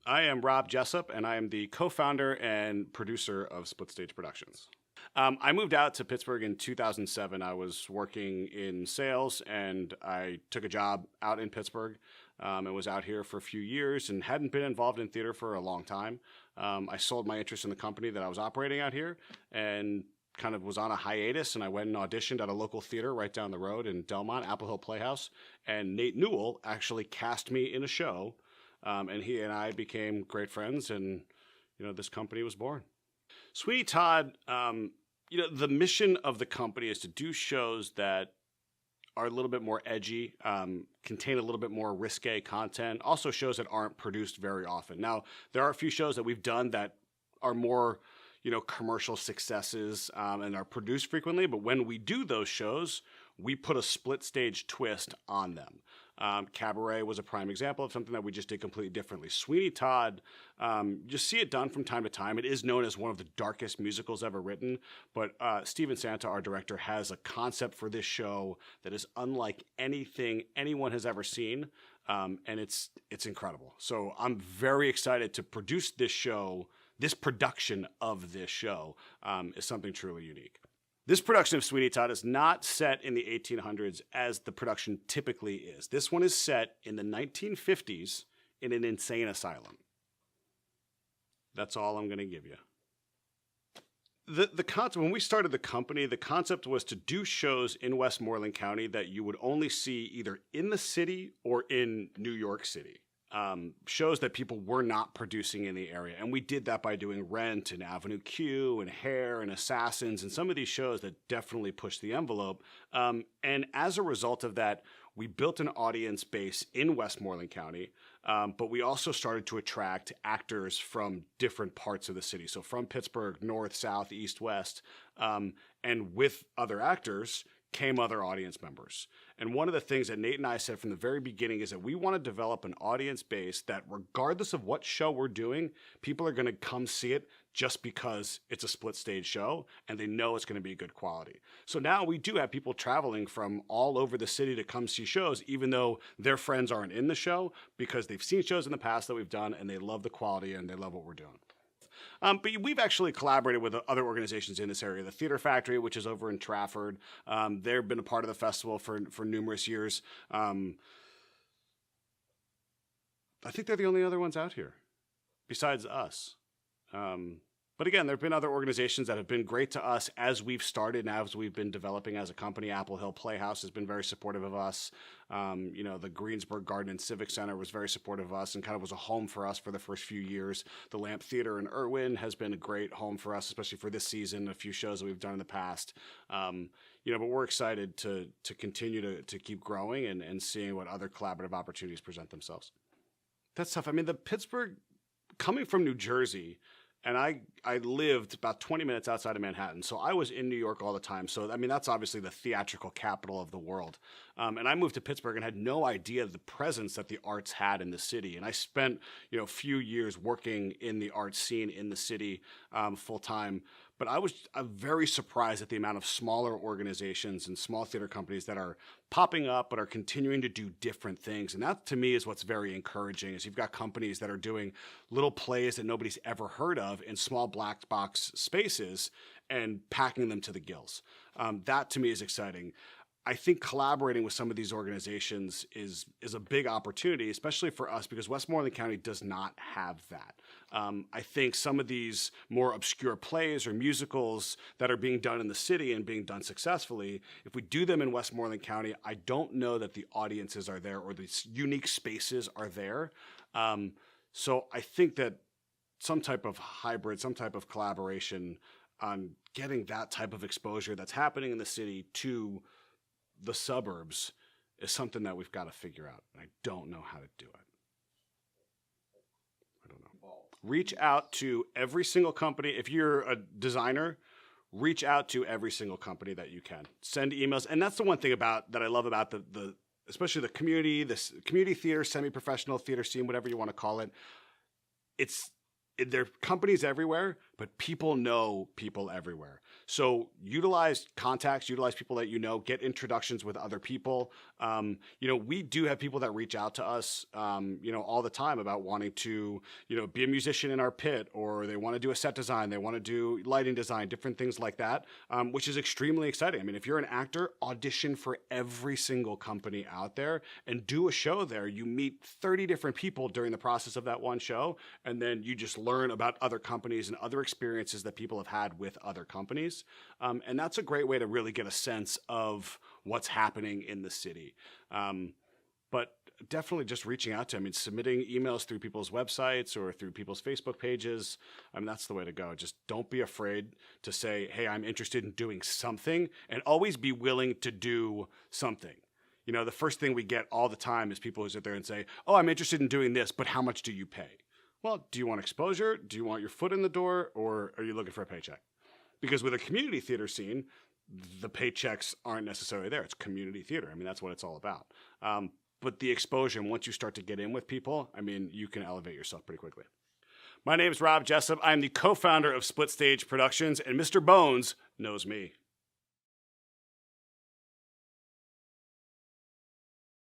I am Rob Jessup, and I am the co-founder and producer of Split Stage Productions. I moved out to Pittsburgh in 2007. I was working in sales, and I took a job out in Pittsburgh and was out here for a few years and hadn't been involved in theater for a long time. I sold my interest in the company that I was operating out here and kind of was on a hiatus, and I went and auditioned at a local theater right down the road in Delmont, Apple Hill Playhouse, and Nate Newell actually cast me in a show, and he and I became great friends, and this company was born. Sweeney Todd, the mission of the company is to do shows that are a little bit more edgy, contain a little bit more risque content, also shows that aren't produced very often. Now, there are a few shows that we've done that are more, commercial successes and are produced frequently, but when we do those shows, we put a split stage twist on them. Cabaret was a prime example of something that we just did completely differently. Sweeney Todd, you see it done from time to time. It is known as one of the darkest musicals ever written, but Steven Santa, our director, has a concept for this show that is unlike anything anyone has ever seen, and it's incredible. So I'm very excited to produce this show. This production of this show is something truly unique. This production of Sweeney Todd is not set in the 1800s as the production typically is. This one is set in the 1950s in an insane asylum. That's all I'm going to give you. The concept, when we started the company, the concept was to do shows in Westmoreland County that you would only see either in the city or in New York City. Shows that people were not producing in the area. And we did that by doing Rent and Avenue Q and Hair and Assassins and some of these shows that definitely pushed the envelope. And as a result of that, we built an audience base in Westmoreland County, but we also started to attract actors from different parts of the city. So from Pittsburgh, north, south, east, west, and with other actors came other audience members. And one of the things that Nate and I said from the very beginning is that we want to develop an audience base that regardless of what show we're doing, people are going to come see it just because it's a split stage show and they know it's going to be good quality. So now we do have people traveling from all over the city to come see shows, even though their friends aren't in the show, because they've seen shows in the past that we've done and they love the quality and they love what we're doing. But we've actually collaborated with other organizations in this area. The Theater Factory, which is over in Trafford, they've been a part of the festival for numerous years. I think they're the only other ones out here besides us. But again, there have been other organizations that have been great to us as we've started and as we've been developing as a company. Apple Hill Playhouse has been very supportive of us. The Greensburg Garden and Civic Center was very supportive of us and kind of was a home for us for the first few years. The Lamp Theater in Irwin has been a great home for us, especially for this season, a few shows that we've done in the past. But we're excited to continue to keep growing and seeing what other collaborative opportunities present themselves. That's tough. I mean, the Pittsburgh, coming from New Jersey, and I lived about 20 minutes outside of Manhattan, so I was in New York all the time. So, I mean, that's obviously the theatrical capital of the world. And I moved to Pittsburgh and had no idea the presence that the arts had in the city. And I spent, a few years working in the arts scene in the city full time. But I'm very surprised at the amount of smaller organizations and small theater companies that are popping up but are continuing to do different things. And that, to me, is what's very encouraging, is you've got companies that are doing little plays that nobody's ever heard of in small black box spaces and packing them to the gills. That, to me, is exciting. I think collaborating with some of these organizations is a big opportunity, especially for us, because Westmoreland County does not have that. I think some of these more obscure plays or musicals that are being done in the city and being done successfully, if we do them in Westmoreland County, I don't know that the audiences are there or the unique spaces are there. So I think that some type of hybrid, some type of collaboration on getting that type of exposure that's happening in the city to the suburbs is something that we've got to figure out. And I don't know how to do it. I don't know. Reach out to every single company. If you're a designer, reach out to every single company that you can. Send emails. And that's the one thing that I love about the especially the community theater, semi-professional theater scene, whatever you want to call it. There are companies everywhere, but but people know people everywhere. So utilize contacts, utilize people that you know, get introductions with other people. We do have people that reach out to us, all the time about wanting to, be a musician in our pit, or they want to do a set design, they want to do lighting design, different things like that, which is extremely exciting. I mean, if you're an actor, audition for every single company out there and do a show there. You meet 30 different people during the process of that one show, and then you just learn about other companies and other experiences that people have had with other companies. And that's a great way to really get a sense of what's happening in the city. But definitely just reaching out to, submitting emails through people's websites or through people's Facebook pages. That's the way to go. Just don't be afraid to say, hey, I'm interested in doing something, and always be willing to do something. The first thing we get all the time is people who sit there and say, oh, I'm interested in doing this, but how much do you pay? Well, do you want exposure? Do you want your foot in the door? Or are you looking for a paycheck? Because with a community theater scene, the paychecks aren't necessarily there. It's community theater. That's what it's all about. But the exposure, once you start to get in with people, you can elevate yourself pretty quickly. My name is Rob Jessup. I'm the co-founder of Split Stage Productions, and Mr. Bones knows me.